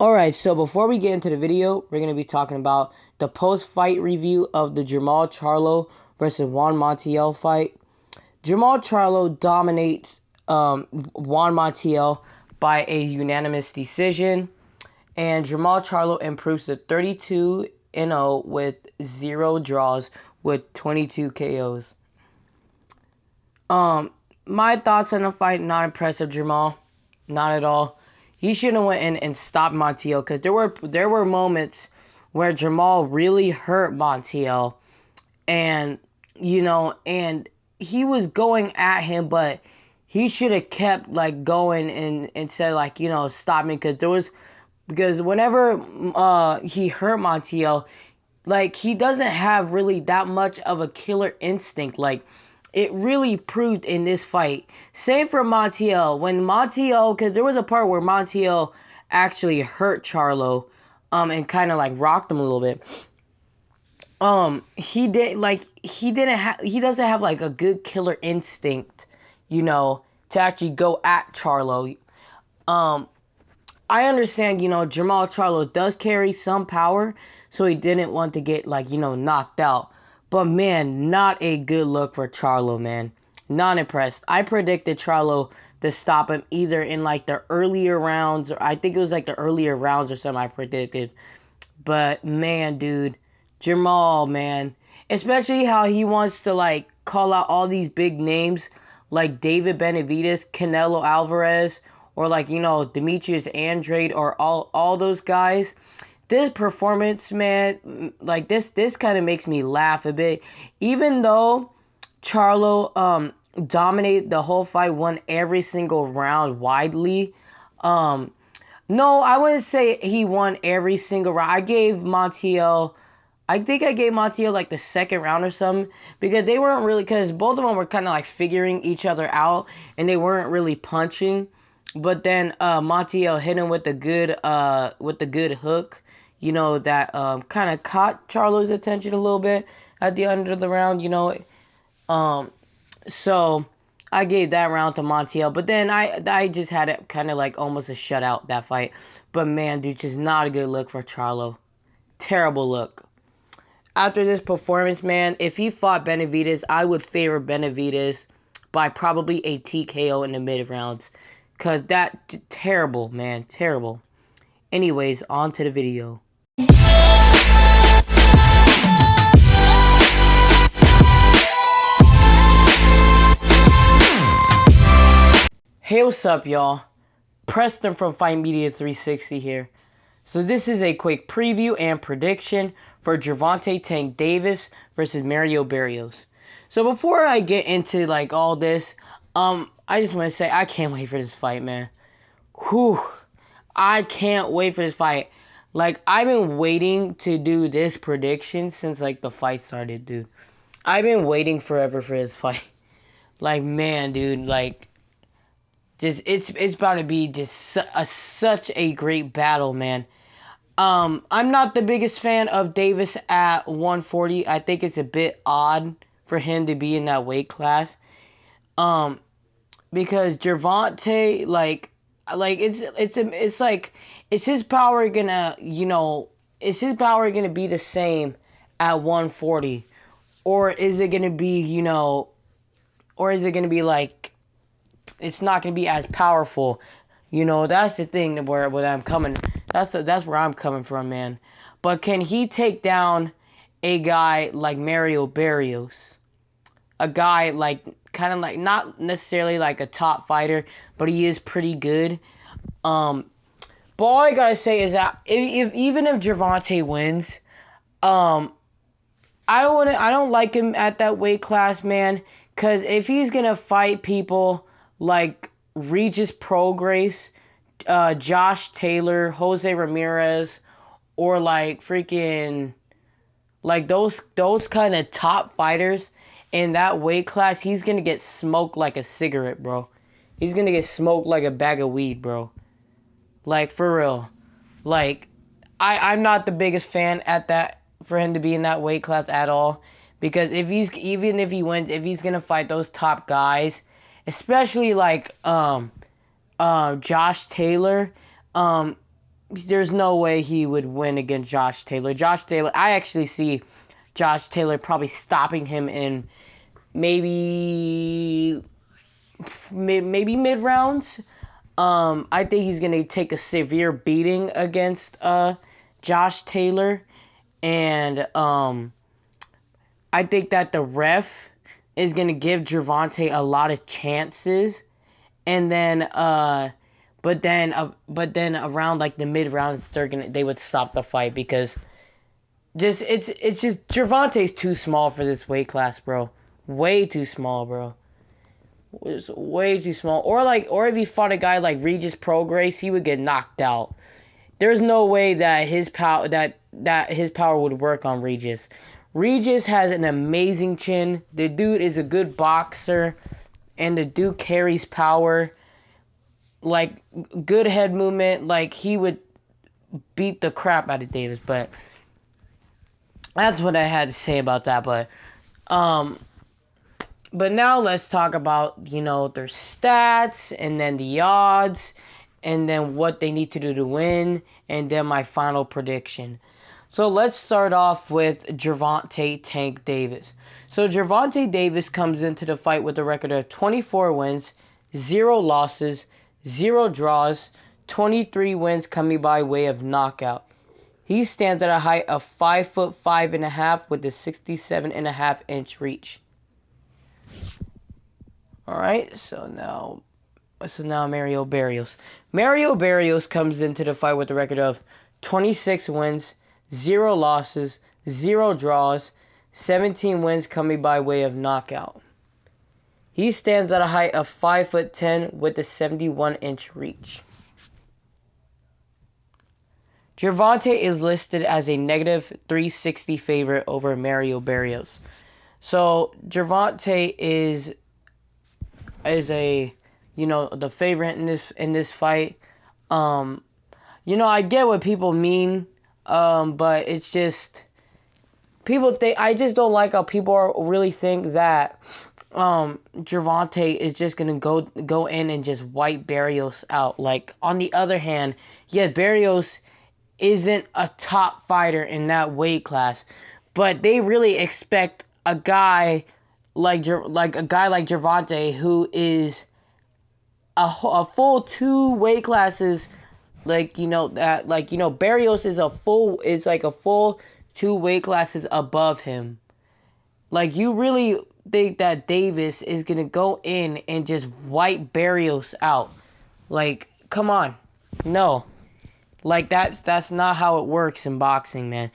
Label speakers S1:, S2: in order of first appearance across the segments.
S1: Alright, so before we get into the video, we're going to be talking about the post-fight review of the Jermall Charlo versus Juan Montiel fight. Jermall Charlo dominates Juan Montiel by a unanimous decision, and Jermall Charlo improves to 32-0 with 0 draws with 22 KOs. My thoughts on the fight, not impressive, Jermall. Not at all. He should have went in and stopped Montiel, because there were moments where Jermall really hurt Montiel, and he was going at him, but he should have kept going and said stop me, because whenever he hurt Montiel, he doesn't have really that much of a killer instinct. It really proved in this fight. Same for Montiel. Because there was a part where Montiel actually hurt Charlo, and kind of rocked him a little bit. He doesn't have a good killer instinct, to actually go at Charlo. I understand, Jermall Charlo does carry some power, so he didn't want to get knocked out. But, man, not a good look for Charlo, man. Not impressed. I predicted Charlo to stop him either in, the earlier rounds. Or I think it was, the earlier rounds or something I predicted. But, man, dude. Jermall, man. Especially how he wants to, call out all these big names. Like David Benavidez, Canelo Alvarez. Or, Demetrius Andrade. Or all those guys. This performance, man, this kind of makes me laugh a bit. Even though Charlo dominated the whole fight, won every single round widely. No, I wouldn't say he won every single round. I think I gave Montiel the second round or something, because they weren't really, because both of them were kind of figuring each other out, and they weren't really punching. But then Montiel hit him with the good hook. That kind of caught Charlo's attention a little bit at the end of the round, So I gave that round to Montiel. But then I just had it kind of almost a shutout, that fight. But, man, dude, just not a good look for Charlo. Terrible look. After this performance, man, if he fought Benavidez, I would favor Benavidez by probably a TKO in the mid-rounds. Because terrible, man, terrible. Anyways, on to the video. Hey, what's up, y'all? Preston from Fight Media 360 here. So this is a quick preview and prediction for Gervonta Tank Davis versus Mario Barrios. So before I get into all this, I just want to say I can't wait for this fight, man. Whew. I can't wait for this fight. I've been waiting to do this prediction since, the fight started, dude. I've been waiting forever for this fight. Man, dude, it's about to be just such a great battle, man. I'm not the biggest fan of Davis at 140. I think it's a bit odd for him to be in that weight class. Because Gervonta, is his power gonna be the same at 140, or is it gonna be it's not gonna be as powerful? That's the thing where I'm coming. That's where I'm coming from, man. But can he take down a guy like Mario Barrios? A guy kind of not necessarily a top fighter, but he is pretty good. But all I gotta say is that even if Gervonta wins, I don't like him at that weight class, man. Cause if he's gonna fight people like Regis Prograis, Josh Taylor, Jose Ramirez, or freaking those kind of top fighters in that weight class, he's gonna get smoked like a cigarette, bro. He's gonna get smoked like a bag of weed, bro. For real. I'm not the biggest fan for him to be in that weight class at all. Because even if he wins, if he's gonna fight those top guys, especially Josh Taylor, there's no way he would win against Josh Taylor. I actually see Josh Taylor probably stopping him in maybe mid rounds. I think he's gonna take a severe beating against Josh Taylor, and I think that the ref is gonna give Gervonta a lot of chances, and then but then around like the mid rounds they would stop the fight because it's just Gervonta's too small for this weight class, bro. Way too small, bro. It's way too small. Or if he fought a guy like Regis Prograis, he would get knocked out. There's no way that his power would work on Regis. Regis has an amazing chin. The dude is a good boxer, and the dude carries power. Like, good head movement. Like, he would beat the crap out of Davis. But that's what I had to say about that. But now let's talk about, their stats, and then the odds, and then what they need to do to win, and then my final prediction. So let's start off with Gervonta Tank Davis. So Gervonta Davis comes into the fight with a record of 24 wins, 0 losses, 0 draws, 23 wins coming by way of knockout. He stands at a height of 5'5.5" with a 67.5-inch reach. Alright, so now Mario Barrios. Mario Barrios comes into the fight with a record of 26 wins, 0 losses, 0 draws, 17 wins coming by way of knockout. He stands at a height of 5'10" with a 71-inch reach. Gervonta is listed as a negative 360 favorite over Mario Barrios. So Gervonta is a the favorite in this fight. I get what people mean, but it's just people think I just don't like how people really think that Gervonta is just gonna go in and just wipe Barrios out. Like, on the other hand, Barrios isn't a top fighter in that weight class, but they really expect a guy like Gervonta, who is a full 2 weight classes, Barrios is like a full 2 weight classes above him. Like, you really think that Davis is gonna go in and just wipe Barrios out? Like, come on. No. Like, that's not how it works in boxing, man.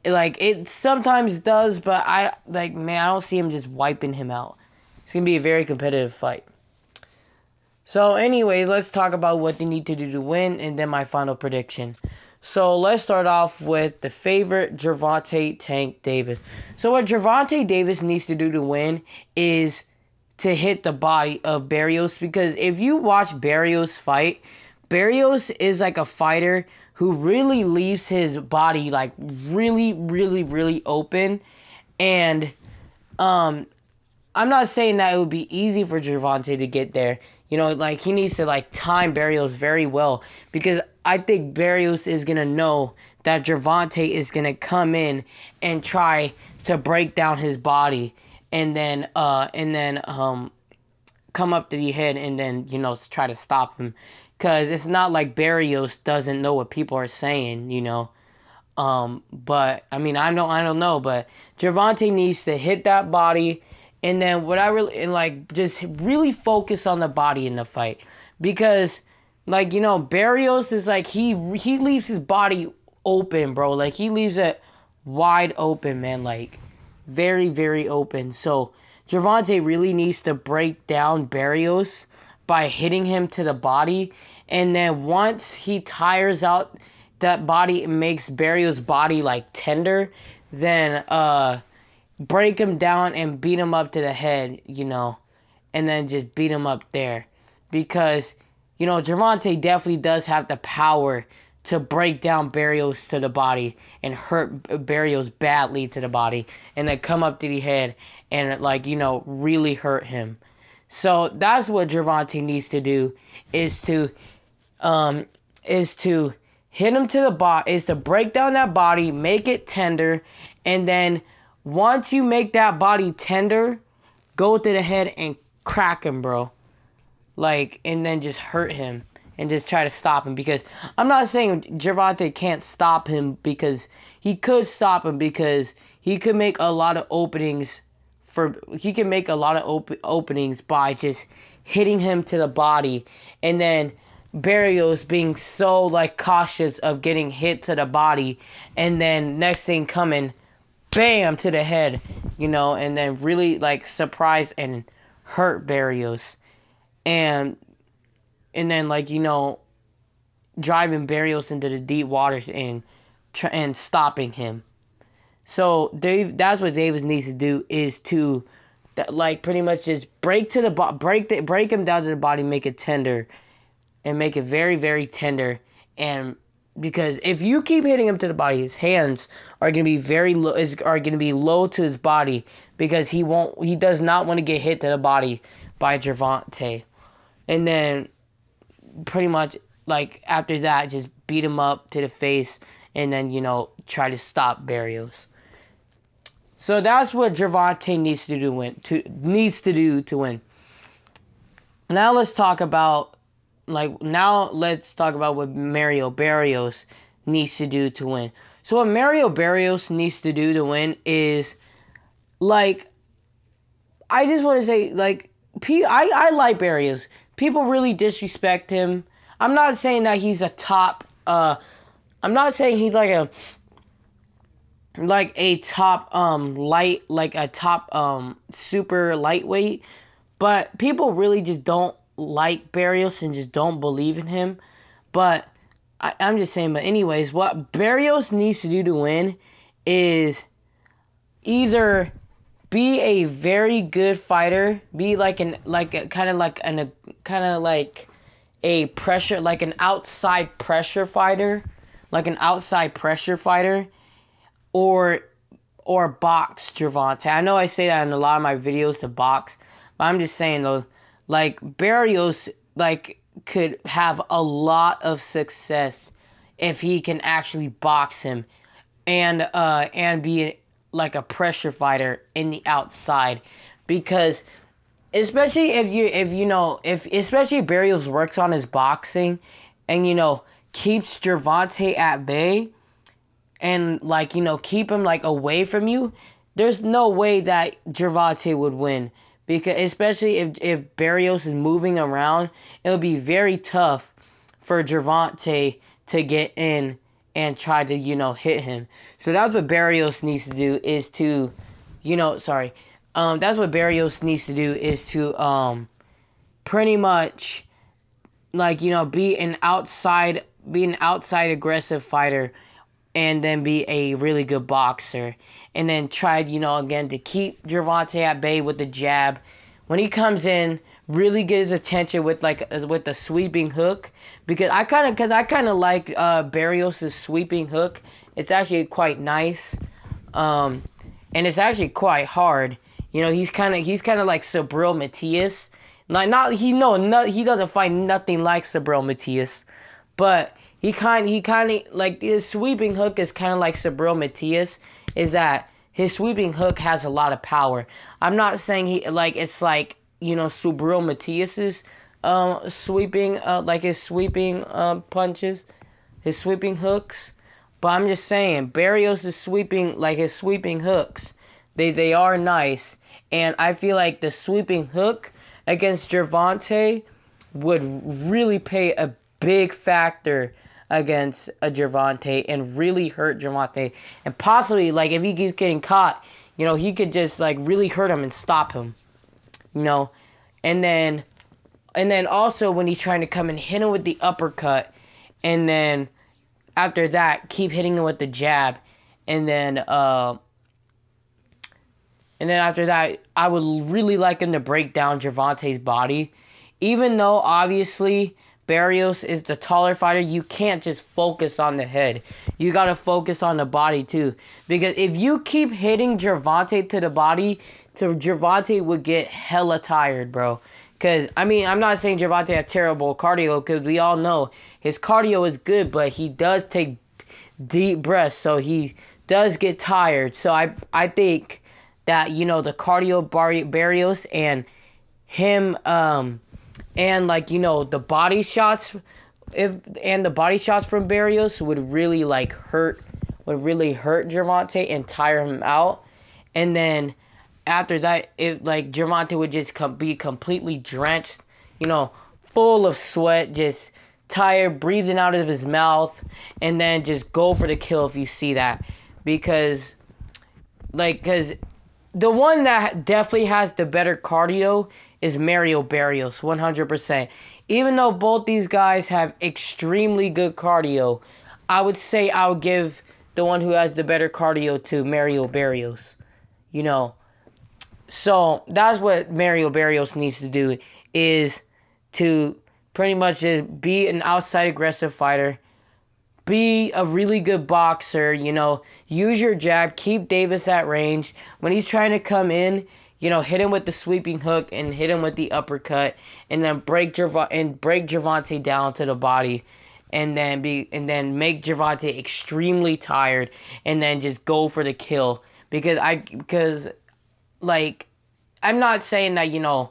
S1: Like, it sometimes does, but I don't see him just wiping him out. It's gonna be a very competitive fight. So anyways, let's talk about what they need to do to win, and then my final prediction. So let's start off with the favorite, Gervonta Tank Davis. So what Gervonta Davis needs to do to win is to hit the body of Barrios, because if you watch Barrios fight, Barrios is like a fighter who really leaves his body like really, really, really open. And I'm not saying that it would be easy for Gervonta to get there. He needs to time Barrios very well, because I think Barrios is gonna know that Gervonta is gonna come in and try to break down his body, and then come up to the head and then try to stop him. Because it's not like Barrios doesn't know what people are saying, But, I mean, I don't know. But Gervonta needs to hit that body. And then just really focus on the body in the fight. Because, Barrios is he leaves his body open, bro. Like, he leaves it wide open, man. Like, very, very open. So, Gervonta really needs to break down Barrios by hitting him to the body, and then once he tires out that body and makes Barrios' body tender, then break him down and beat him up to the head, and then just beat him up there, because Gervonta definitely does have the power to break down Barrios to the body and hurt Barrios badly to the body, and then come up to the head and really hurt him. So that's what Gervonta needs to do, is to hit him to the body, is to break down that body, make it tender, and then once you make that body tender, go to the head and crack him, bro. Like, and then just hurt him and just try to stop him, because I'm not saying Gervonta can't stop him, because he could stop him, because he could make a lot of openings openings by just hitting him to the body, and then Barrios being so like cautious of getting hit to the body, and then next thing coming, bam, to the head, you know, and then really like surprise and hurt Barrios, and then like, you know, driving Barrios into the deep waters and stopping him. So that's what Davis needs to do, is to like pretty much just break him down to the body, make it tender, and make it very, very tender. And because if you keep hitting him to the body, his hands are gonna be low to his body, because he does not want to get hit to the body by Gervonta. And then pretty much like after that, just beat him up to the face, and then, you know, try to stop Barrios. So that's what Gervonta needs to do to win. Now let's talk about what Mario Barrios needs to do to win. So what Mario Barrios needs to do to win is, like, I just want to say, like, I like Barrios. People really disrespect him. I'm not saying that he's a top. I'm not saying he's like a top super lightweight, but people really just don't like Barrios and just don't believe in him. But I'm just saying. But anyways, what Barrios needs to do to win is either be a very good fighter, be like an outside pressure fighter, or box Gervonta. I know I say that in a lot of my videos, to box, but I'm just saying though, like, Barrios like could have a lot of success if he can actually box him and be like a pressure fighter in the outside, because especially if Barrios works on his boxing and, you know, keeps Gervonta at bay, and like, you know, keep him like away from you, there's no way that Gervonta would win, because especially if Barrios is moving around, it'll be very tough for Gervonta to get in and try to, you know, hit him. So that's what Barrios needs to do, is to, you know, that's what Barrios needs to do, is to pretty much, like, you know, be an outside aggressive fighter, and then be a really good boxer, and then try, you know, again to keep Gervonta at bay with the jab. When he comes in, really get his attention with the sweeping hook, because I kind of like Barrios' sweeping hook. It's actually quite nice, and it's actually quite hard. You know, he's kind of like Sabril Matias. He doesn't fight nothing like Sabril Matias, but he kind of like, his sweeping hook is kind of like Sabril Matias, is that his sweeping hook has a lot of power. I'm not saying it's like, you know, Sabril Matias's sweeping his sweeping punches, his sweeping hooks, but I'm just saying Barrios is sweeping, like, his sweeping hooks, they are nice, and I feel like the sweeping hook against Gervonta would really play a big factor against a Gervonta and really hurt Gervonta, and possibly, like, if he keeps getting caught, you know, he could just like really hurt him and stop him, you know. And then also when he's trying to come and hit him with the uppercut, and then after that keep hitting him with the jab, and then after that, I would really like him to break down Gervonta's body. Even though obviously Barrios is the taller fighter, you can't just focus on the head. You gotta focus on the body too. Because if you keep hitting Gervonta to the body, Gervonta would get hella tired, bro. Because, I mean, I'm not saying Gervonta has terrible cardio, because we all know his cardio is good, but he does take deep breaths, so he does get tired. So I think that, you know, the cardio Barrios and him, and, like, you know, the body shots, the body shots from Barrios would really, like, hurt Gervonta and tire him out. And then after that, Gervonta would just be completely drenched, you know, full of sweat, just tired, breathing out of his mouth, and then just go for the kill if you see that. Because the one that definitely has the better cardio is Mario Barrios, 100%. Even though both these guys have extremely good cardio, I would say I would give the one who has the better cardio to Mario Barrios. You know, so that's what Mario Barrios needs to do, is to pretty much just be an outside aggressive fighter, be a really good boxer, you know, use your jab, keep Davis at range. When he's trying to come in, you know, hit him with the sweeping hook and hit him with the uppercut, and then break Gervonta down to the body, and then make Gervonta extremely tired, and then just go for the kill. Because like, I'm not saying that, you know,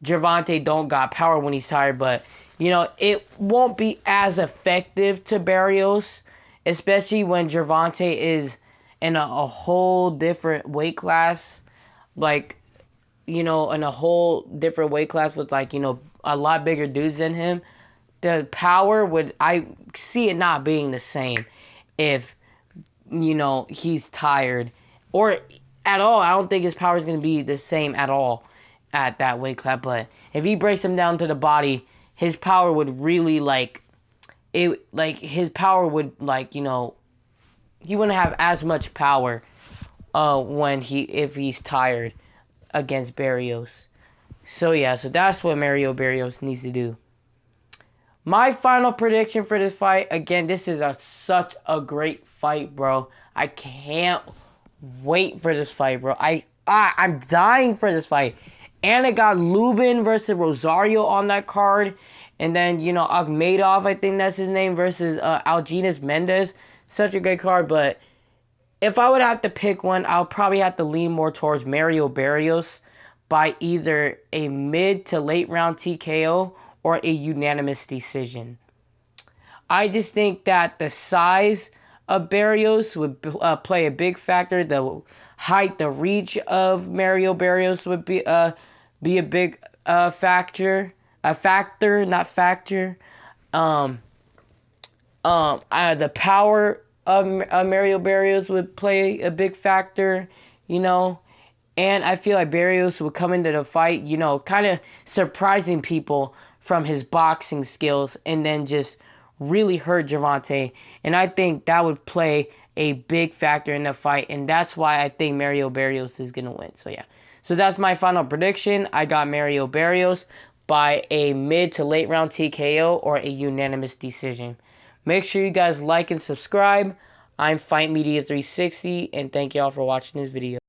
S1: Gervonta don't got power when he's tired, but, you know, it won't be as effective to Barrios, especially when Gervonta is in a whole different weight class, like, you know, in a whole different weight class with, like, you know, a lot bigger dudes than him. The power I see it not being the same if, you know, he's tired, or at all. I don't think his power is going to be the same at all at that weight class. But if he breaks him down to the body, his power would really, his power would, you know, he wouldn't have as much power if he's tired against Barrios. So yeah, so that's what Mario Barrios needs to do. My final prediction for this fight, again, this is such a great fight, bro. I can't wait for this fight, bro. I'm dying for this fight. And it got Lubin versus Rosario on that card. And then, you know, Akhmedov, I think that's his name, versus Alginas Mendez. Such a great card. But if I would have to pick one, I'll probably have to lean more towards Mario Barrios by either a mid to late round TKO or a unanimous decision. I just think that the size of Barrios would play a big factor. The height, the reach of Mario Barrios would be a big factor. A factor, not factor. The power of Mario Barrios would play a big factor, you know. And I feel like Barrios would come into the fight, you know, kind of surprising people from his boxing skills, and then just really hurt Gervonta. And I think that would play a big factor in the fight, and that's why I think Mario Barrios is going to win. So yeah, so that's my final prediction. I got Mario Barrios by a mid to late round TKO or a unanimous decision. Make sure you guys like and subscribe. I'm Fight Media 360, and thank y'all for watching this video.